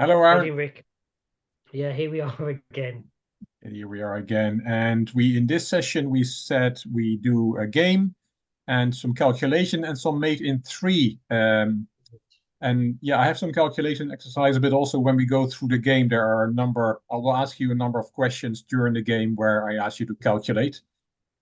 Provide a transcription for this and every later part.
Hello, How you Aaron. doing, Rick? Yeah, here we are again. And here we are again. And in this session, we said we do a game and some calculation and some made in three. And yeah, I have some calculation exercise, but also when we go through the game, I will ask you a number of questions during the game where I ask you to calculate,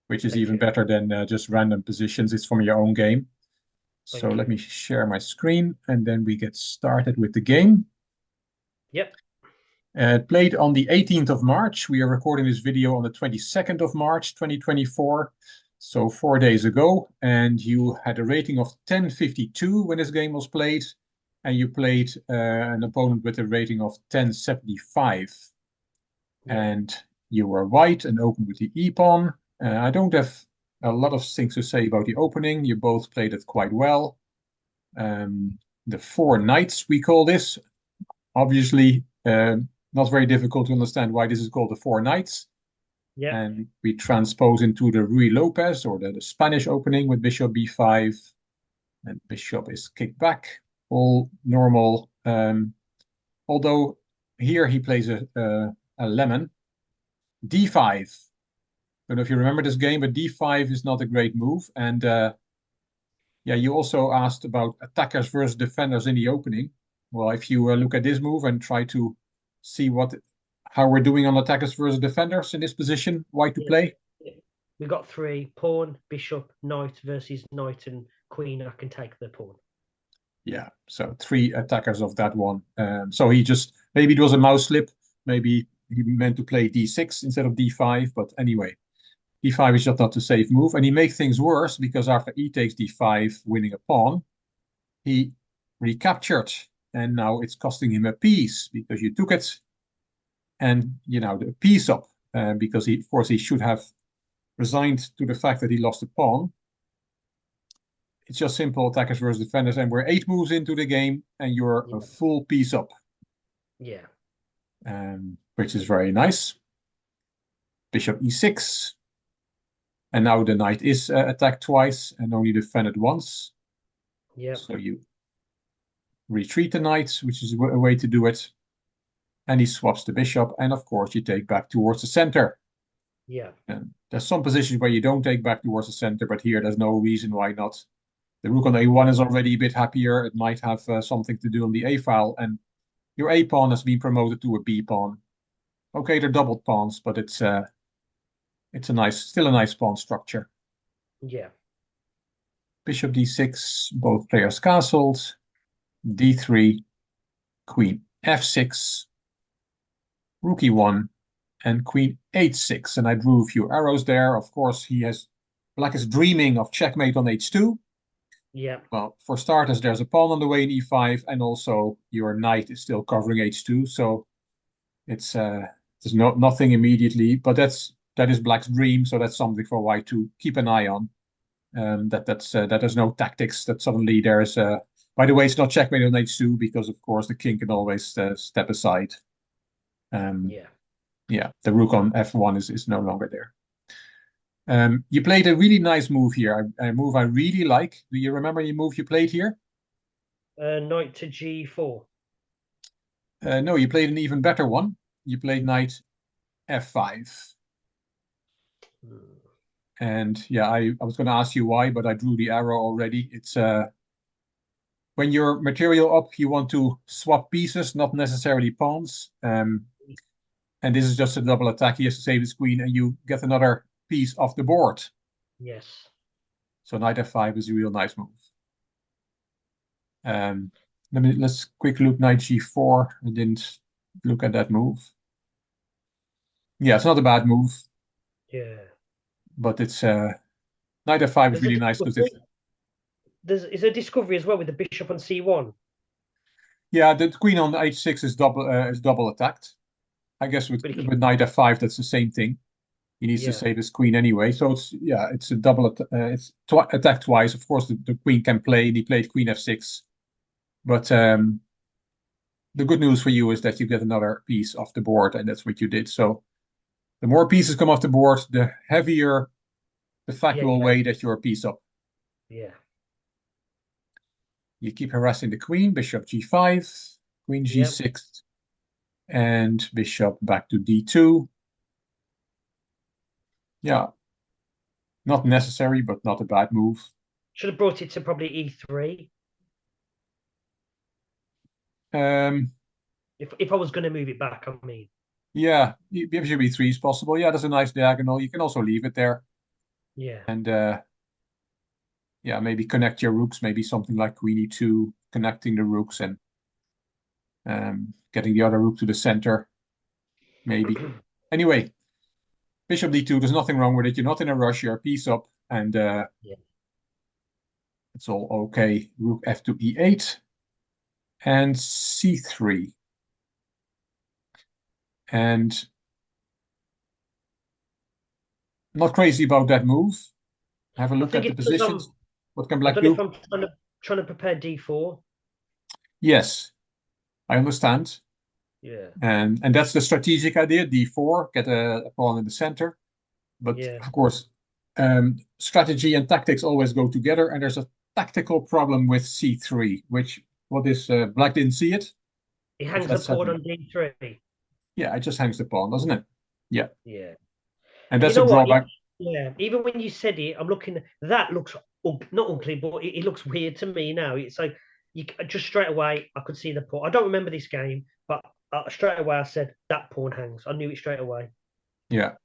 which is Thank even you. better than just random positions. It's from your own game. So Thank let you. me share my screen and then we get started with the game. Yep. Played on the 18th of March. We are recording this video on the 22nd of March, 2024. So 4 days ago. And you had a rating of 1052 when this game was played. And you played an opponent with a rating of 1075. Yeah. And you were white and opened with the e-pawn. I don't have a lot of things to say about the opening. You both played it quite well. Um, the four knights, we call this. Obviously, not very difficult to understand why this is called the Four Knights. Yep. And we transpose into the Ruy Lopez or the Spanish opening with bishop b5. And bishop is kicked back. All normal. Although here he plays a lemon. d5. Don't know if you remember this game, but d5 is not a great move. And yeah, you also asked about attackers versus defenders in the opening. Well, if you look at this move and try to see how we're doing on attackers versus defenders in this position, white to Yeah. play. We got three: pawn, bishop, knight versus knight and queen. I can take the pawn. Yeah, so three attackers of that one. So he just, maybe it was a mouse slip. Maybe he meant to play d6 instead of d5. But anyway, d5 is just not a safe move. And he makes things worse because after e takes d5, winning a pawn, he recaptured. And now it's costing him a piece because you took it and the piece up because of course he should have resigned to the fact that he lost a pawn. It's just simple attackers versus defenders, and we're 8 moves into the game, and you're a Yeah. full piece up, Yeah. which is very nice. Bishop e6, and now the knight is attacked twice and only defended once. Yep. So you retreat the knight, which is a way to do it, and he swaps the bishop, and of course you take back towards the center. Yeah. And there's some positions where you don't take back towards the center, but here there's no reason why not. The rook on a1 Yeah. is already a bit happier. It might have something to do on the a file, and your a pawn has been promoted to a b pawn. Okay, they're doubled pawns, but it's still a nice pawn structure. Yeah. Bishop d6, both players castled. d3, queen f6, rook e1, and queen h6. And I drew a few arrows there. Of course, black is dreaming of checkmate on h2. Yeah. Well, for starters, there's a pawn on the way in e5, and also your knight is still covering h2. So it's there's nothing immediately, but that is black's dream. So that's something for white to keep an eye on. That there's no tactics. That suddenly there's by the way, it's not checkmate on h2 because of course the king can always step aside. Um, Yeah. yeah, the rook on f1 is no longer there. You played a really nice move here, a move I really like. Do you remember the move you played here? Knight to g4. No, you played an even better one. You played knight f5. Hmm. And yeah, I was going to ask you why, but I drew the arrow already. It's when you're material up, you want to swap pieces, not necessarily pawns. And this is just a double attack. He has to save his queen, and you get another piece off the board. Yes. So knight f5 is a real nice move. Um, let's quick look knight g4. I didn't look at that move. Yeah, it's not a bad move, Yeah. but it's knight f5 is There's a really nice because it's discovery. Is a discovery as well with the bishop on c1. yeah, the queen on h6 is double attacked. I guess But with knight f5 that's the same thing. He needs to yeah. save his queen anyway. So it's a double it's attack twice. Of course, the queen can play. And he played queen f6, but the good news for you is that you get another piece off the board, and that's what you did. So the more pieces come off the board, the heavier the Yeah. factual Yeah. way that you're a piece up. Yeah. You keep harassing the queen, bishop g5, queen Yep. g6. And bishop back to d2. Yeah, not necessary, but not a bad move. Should have brought it to probably e3. If I was going to move it back, I mean. Yeah, bishop e3 is possible. Yeah, that's a nice diagonal. You can also leave it there. Yeah. And yeah, maybe connect your rooks, maybe something like queen e2, connecting the rooks and getting the other rook to the center, maybe. Anyway, bishop d2, there's nothing wrong with it. You're not in a rush, you're a piece up, and Yeah. it's all okay. Rook f to e8 and c3. And not crazy about that move. Have a I look think at the it's because positions. What can I black don't know do? if I'm trying to prepare d4. Yes, I understand. Yeah. And that's the strategic idea, d4, get a pawn in the center. But Yeah. of course, strategy and tactics always go together, and there's a tactical problem with c3, which, what is, black didn't see it? He Which hangs a let's have a pawn look. on d3. Yeah, it just hangs the pawn, doesn't it? Yeah, Yeah. and And you that's a know what? drawback. Yeah. Even when you said it, I'm looking. That looks not ugly, but it looks weird to me now. It's like just straight away I could see the pawn. I don't remember this game, but straight away I said that pawn hangs. I knew it straight away. Yeah.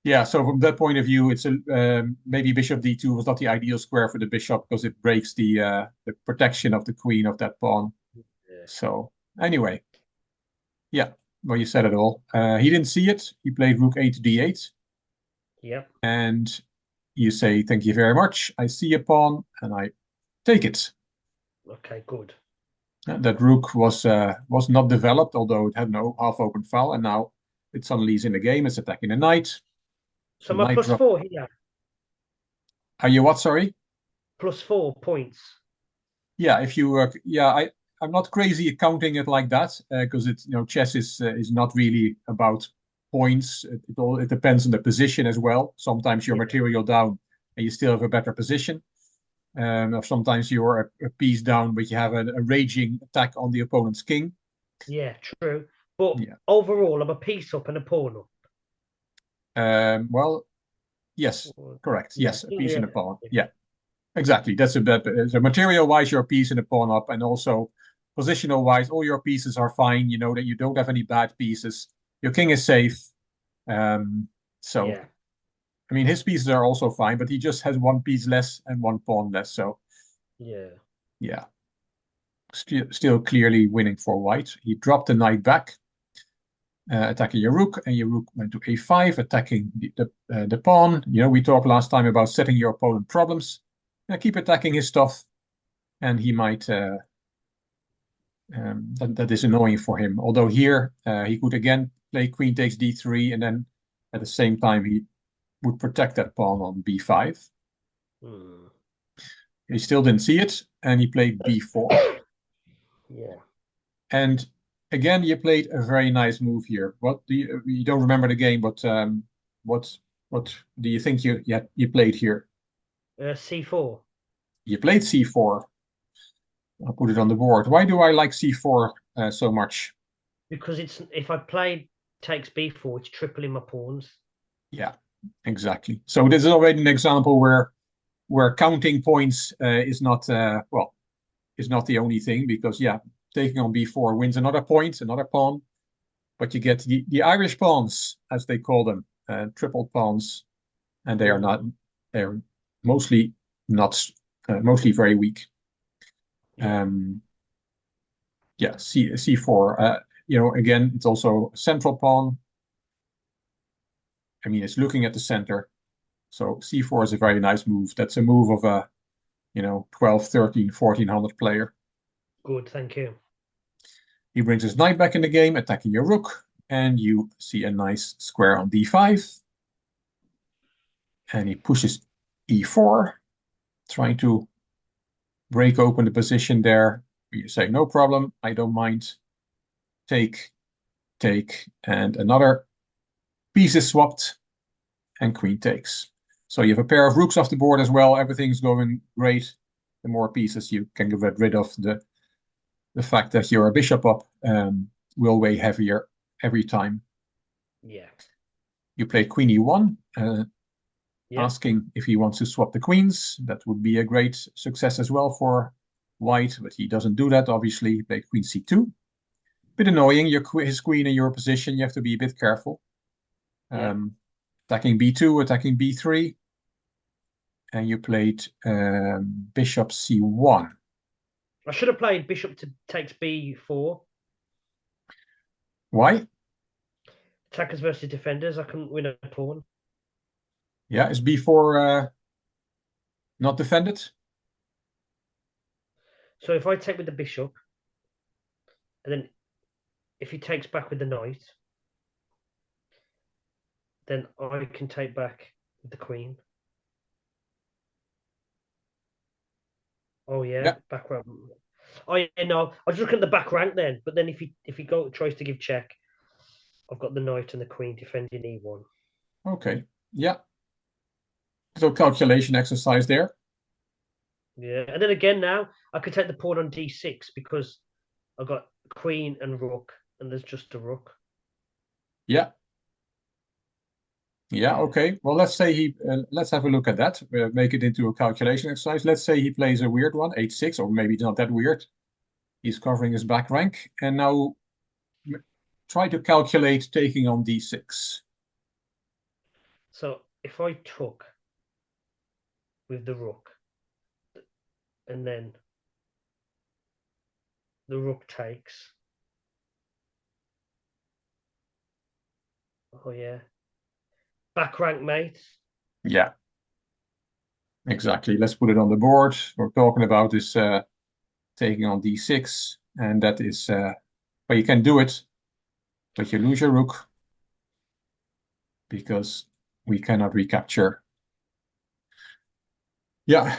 Yeah, so from that point of view, it's a maybe bishop d2 was not the ideal square for the bishop because it breaks the protection of the queen of that pawn. Yeah. So anyway, yeah, well, you said it all. He didn't see it. He played rook a to d8, Yep. and you say, "Thank you very much. I see a pawn, and I take it." Okay. Good. That rook was not developed, although it had no half-open file, and now it suddenly is in the game. It's attacking the knight. So The my knight plus drop. four here. Are you what? Sorry. Plus 4 points. Yeah, if you yeah, I'm not crazy at counting it like that because it's, chess is not really about points. It depends on the position as well. Sometimes you're Yeah. material down and you still have a better position. Or sometimes you're a piece down, but you have a raging attack on the opponent's king. Yeah. True. But Yeah. overall, I'm a piece up and a pawn up. Well, yes, correct. Yeah. Yes, a piece Yeah. and a pawn. Yeah, exactly. That's a bit. So material-wise, you're a piece and a pawn up, and also positional-wise, all your pieces are fine. You know that you don't have any bad pieces. Your king is safe. So, Yeah. I mean, his pieces are also fine, but he just has one piece less and one pawn less. So, Yeah. yeah, still clearly winning for white. He dropped the knight back, attacking your rook, and your rook went to a5, attacking the pawn. We talked last time about setting your opponent problems. Keep attacking his stuff, and he might. That is annoying for him. Although here he could again play queen takes d3, and then at the same time he would protect that pawn on b5. Hmm. He still didn't see it, and he played b4. Yeah. And again, you played a very nice move here. What do you don't remember the game, but what what do you think you played here? C4. You played c4. I'll put it on the board. Why do I like c4 so much? Because if I play takes b4, it's tripling my pawns. Yeah, exactly. So this is already an example where counting points is not is not the only thing, because yeah, taking on b4 wins another point, another pawn, but you get the Irish pawns, as they call them, triple pawns, and they are not, they're mostly not mostly very weak. Yeah. Yeah, c4. Again, it's also a central pawn. I mean, it's looking at the center. So c4 is a very nice move. That's a move of a 12, 13, 1400 player. Good. Thank you. He brings his knight back in the game, attacking your rook, and you see a nice square on d5. And he pushes e4, trying to break open the position there. You say, no problem, I don't mind. Take, and another piece is swapped, and queen takes. So you have a pair of rooks off the board as well. Everything's going great. The more pieces you can get rid of, the fact that you're a bishop up. will weigh heavier every time. Yeah. You play queen e1, Yeah. asking if he wants to swap the queens. That would be a great success as well for white, but he doesn't do that, obviously. He played queen c2. Bit annoying, his queen in your position. You have to be a bit careful. Yeah. Attacking b2, attacking b3. And you played bishop c1. I should have played bishop to takes b4. Why? Attackers versus defenders. I couldn't win a pawn. Yeah, is b4 not defended? So if I take with the bishop, and then if he takes back with the knight, then I can take back with the queen. Oh yeah, Yeah. back rank. Oh yeah, no, I was looking at the back rank then. But then if he tries to give check, I've got the knight and the queen defending e1. Okay. Yeah. So calculation exercise there. Yeah, and then again now I could take the pawn on d6 because I've got queen and rook, and there's just a rook. Yeah. Yeah, okay. Well, let's say let's have a look at that. Make it into a calculation exercise. Let's say he plays a weird one, h6, or maybe it's not that weird. He's covering his back rank. And now try to calculate taking on d6. So if I took with the rook, and then the rook takes. Oh yeah, back rank, mate. Yeah, exactly. Let's put it on the board. We're talking about this taking on d6. And that is, well, you can do it, but you lose your rook because we cannot recapture. Yeah.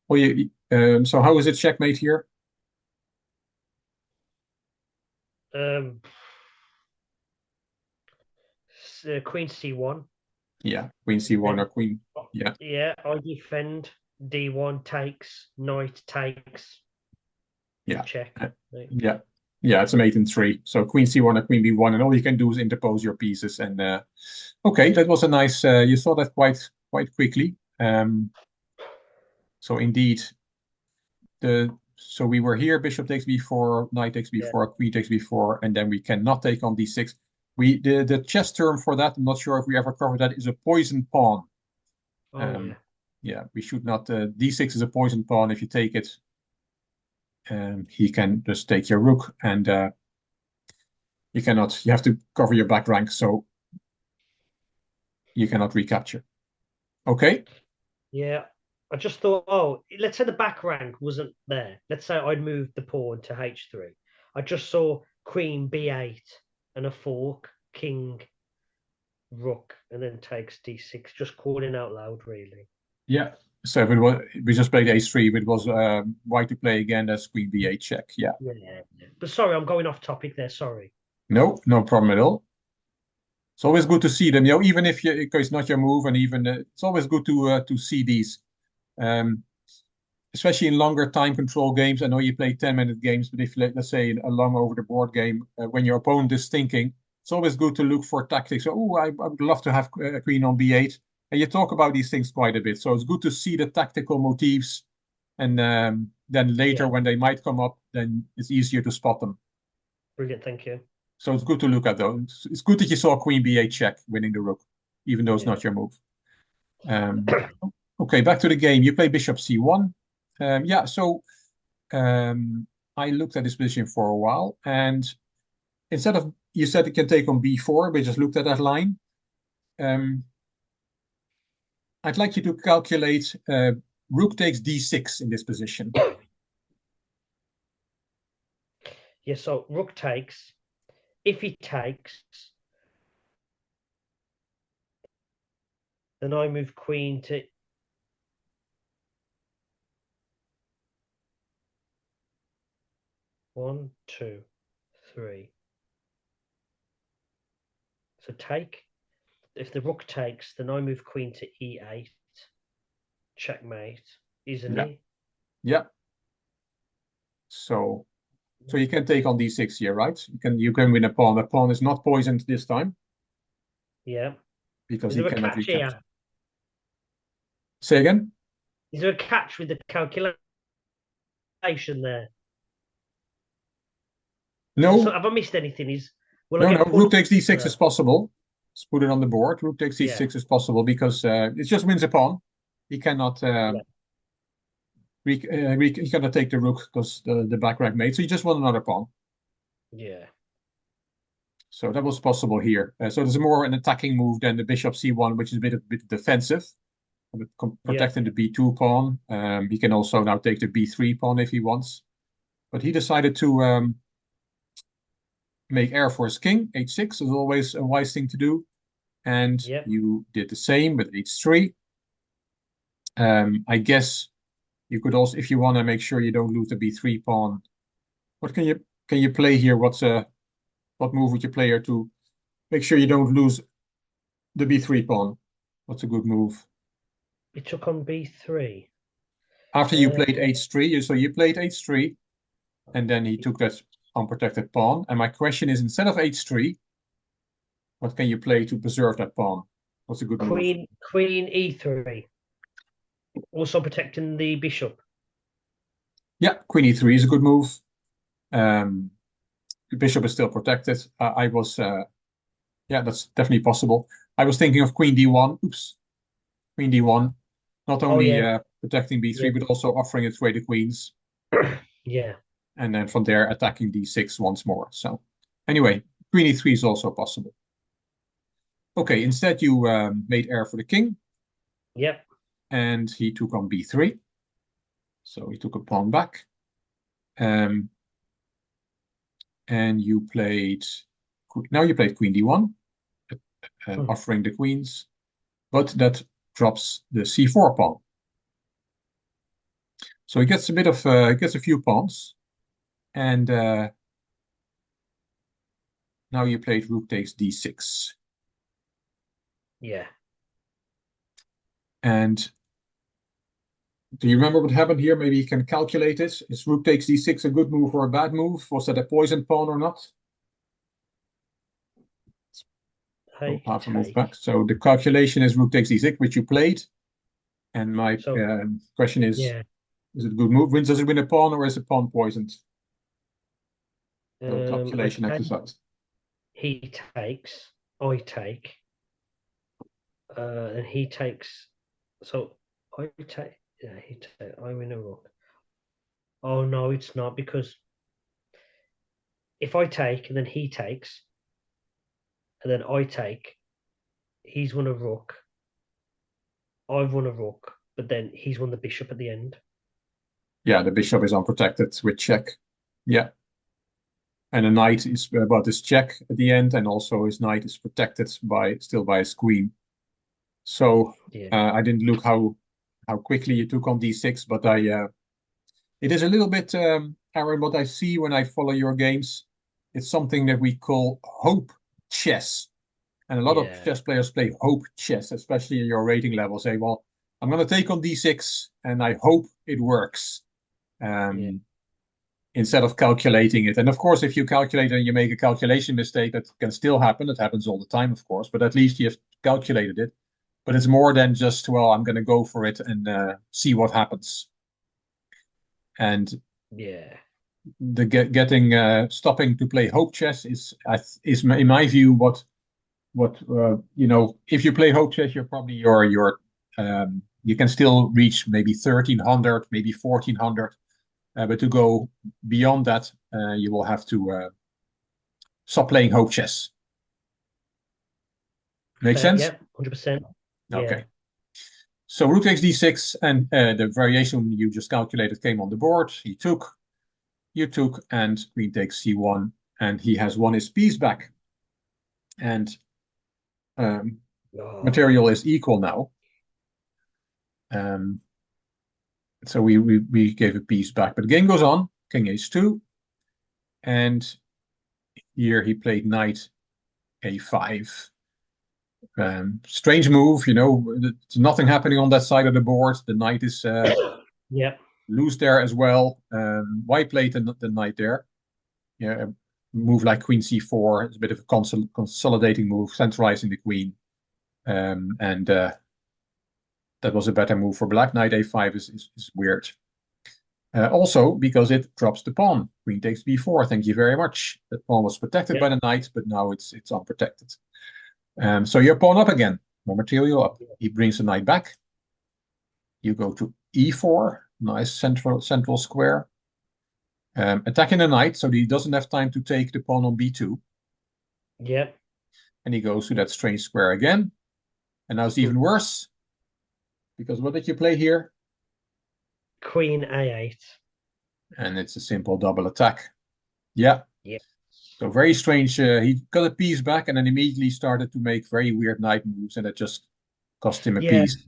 Well, so how is it checkmate here? Um, Queen c1. Yeah, queen c1 or Then queen. Yeah, yeah, I defend. d1 takes. Knight takes. yeah, Check. uh, Right. yeah, yeah. It's a mate in three. So queen c1 or queen b1, and all you can do is interpose your pieces. And okay, that was a nice. You saw that quite quickly. So indeed, so we were here. Bishop takes b4, knight takes Yeah. b4, queen takes b4, and then we cannot take on d6. The chess term for that, I'm not sure if we ever covered that, is a poison pawn. Oh yeah. Yeah, we should not. D6 is a poison pawn. If you take it, he can just take your rook, and you cannot. You have to cover your back rank, so you cannot recapture. Okay. Yeah. I just thought, oh, let's say the back rank wasn't there. Let's say I'd moved the pawn to h3. I just saw queen b8 and a fork, king, rook, and then takes d6. Just calling out loud, really. Yeah. So if it was, we just played a3. If it was white to play again, that's queen b8 check. Yeah. Yeah. But sorry, I'm going off topic there. Sorry. No, no problem at all. It's always good to see them, even if it's not your move, and even it's always good to see these, um, especially in longer time control games. I know you play 10-minute games, but if let's say a long over the board game, when your opponent is thinking, it's always good to look for tactics. Oh, I would love to have a queen on b8, and you talk about these things quite a bit. So it's good to see the tactical motifs, and then later Yeah. when they might come up, then it's easier to spot them. Brilliant. Thank you. So it's good to look at those. It's good that you saw queen b8 check winning the rook, even though it's Yeah. not your move. Okay, back to the game. You play bishop c1. Yeah, so I looked at this position for a while, and instead of, you said it can take on b4, we just looked at that line. I'd like you to calculate rook takes d6 in this position. Yeah. So rook takes. If he takes, then I move queen to. One, two, three. So take. If the rook takes, then I move queen to e8. Checkmate, isn't Yeah, he? yeah. So So you can take on d6 here, right? You can win a pawn. A pawn is not poisoned this time Yeah. because Is he there a cannot catch recapture. here? Say again? Is there a catch with the calculation there? No, Have I missed anything? Will I no. get Rook pulled? takes d6 is No. possible. Let's put it on the board. Rook takes Yeah. d6 is possible because it just wins a pawn. He cannot Yeah. he cannot take the rook because the back rank mate. So he just won another pawn. Yeah. So that was possible here. So there's more an attacking move than the bishop c1, which is a bit defensive, Yeah. protecting the b2 pawn. He can also now take the b3 pawn if he wants. But he decided to make heir for his king. h6 is always a wise thing to do. And Yeah. you did the same with h3. I guess you could also, if you want to make sure you don't lose the b3 pawn, what can you play here? What move would you play here to make sure you don't lose the b3 pawn? What's a good move? He took on B3. After you Uh, played h3, so you played h3, and then he took that unprotected pawn. And my question is, instead of h3, what can you play to preserve that pawn? What's a good move? Queen E3. Also protecting the bishop. Yeah, Queen e3 is a good move. The bishop is still protected. Yeah, that's definitely possible. I was thinking of Queen d1. Oops, Queen d1. Not Oh only yeah. protecting Yeah. b3, but also offering its way to queens. Yeah. And then from there attacking d6 once more. So anyway, Queen e3 is also possible. Okay, instead you made heir for the king, Yep. and he took on b3. So he took a pawn back. Um, and you played, now you played Queen d1, offering the queens, but that drops the c4 pawn. So he gets a few pawns, and now you played rook takes d6. Yeah. And do you remember what happened here? Maybe you can calculate it. Is rook takes d6 a good move or a bad move? Was that a poisoned pawn or not? Go I half a move back. take. So the calculation is rook takes d6, which you played. And my So question is yeah. it a good move? Does it win a pawn or is a pawn poisoned? Little I calculation take. exercise. He takes. I take. And he takes. So I take. Yeah. He take. I win a rook. Oh no, it's not because if I take and then he takes and then I take, he's won a rook. I've won a rook, but then he's won the bishop at the end. Yeah, the bishop is unprotected with check. Yeah. And the knight is about his check at the end, and also his knight is protected still by his queen. So Yeah. I didn't look how quickly you took on d6, but it is a little bit, Aaron, what I see when I follow your games. It's something that we call hope chess. And a lot of Yeah. chess players play hope chess, especially in your rating level. Say, well, I'm going to take on d6 and I hope it works. Yeah. Instead of calculating it. And of course, if you calculate and you make a calculation mistake, that can still happen. It happens all the time, of course, but at least you've calculated it. But it's more than just, well, I'm going to go for it and see what happens. And Yeah. the getting stopping to play hope chess is in my view what if you play hope chess, you're probably you can still reach maybe 1300, maybe 1400. But to go beyond that, you will have to stop playing hope chess. Make Fair. sense? Yeah. 100%. Yeah. Okay. So rook takes d6, and the variation you just calculated came on the board. He took, you took, and queen takes c1, and he has won his piece back. And Oh. material is equal now. So we gave a piece back, but the game goes on. King h2, and here he played knight a5. Strange move, there's nothing happening on that side of the board. The knight is Yeah. loose there as well. White played the knight there. a move like queen c4. It's a bit of a consolidating move, centralizing the queen. And that was a better move for black. Knight a5 is weird. Also, because it drops the pawn. Queen takes b4. Thank you very much. That pawn was protected by the knight, but now it's unprotected. So you're pawn up again. More material up. He brings the knight back. You go to e4. Nice central square. Attacking the knight, so he doesn't have time to take the pawn on b2. Yep. And he goes to that strange square again. And now it's even worse. Because what did you play here? Queen a8. And it's a simple double attack. Yeah. Yeah. So very strange. He got a piece back and then immediately started to make very weird knight moves, and it just cost him a piece.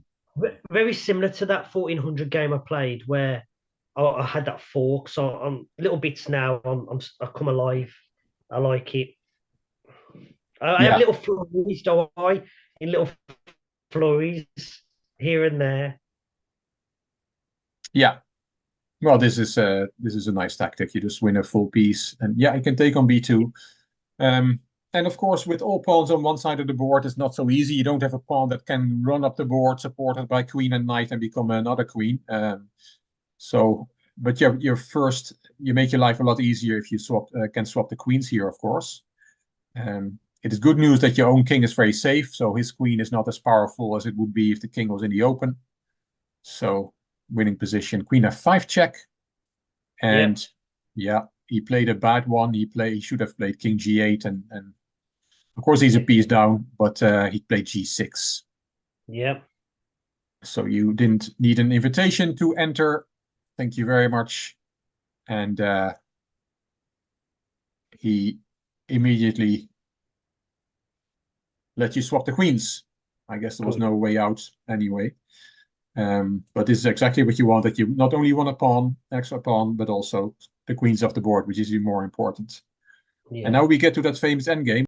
Very similar to that 1400 game I played where I had that fork. So I'm little bits now. I come alive. I like it. I have little flurries, don't I? In little flurries here and there. Yeah. Well, this is a nice tactic. You just win a full piece, and yeah, you can take on b2. And of course, with all pawns on one side of the board, it's not so easy. You don't have a pawn that can run up the board supported by queen and knight and become another queen. But you make your life a lot easier if you can swap the queens here, of course. It is good news that your own king is very safe, so his queen is not as powerful as it would be if the king was in the open. So winning position, queen f5 check. And yeah, he played a bad one. He should have played king g8, and of course he's a piece down, but he played g6. Yep. So you didn't need an invitation to enter. Thank you very much. And he immediately let you swap the queens. I guess there was no way out anyway. But this is exactly what you want, that you not only want a pawn, extra pawn, but also the queens off the board, which is even more important. And now we get to that famous endgame.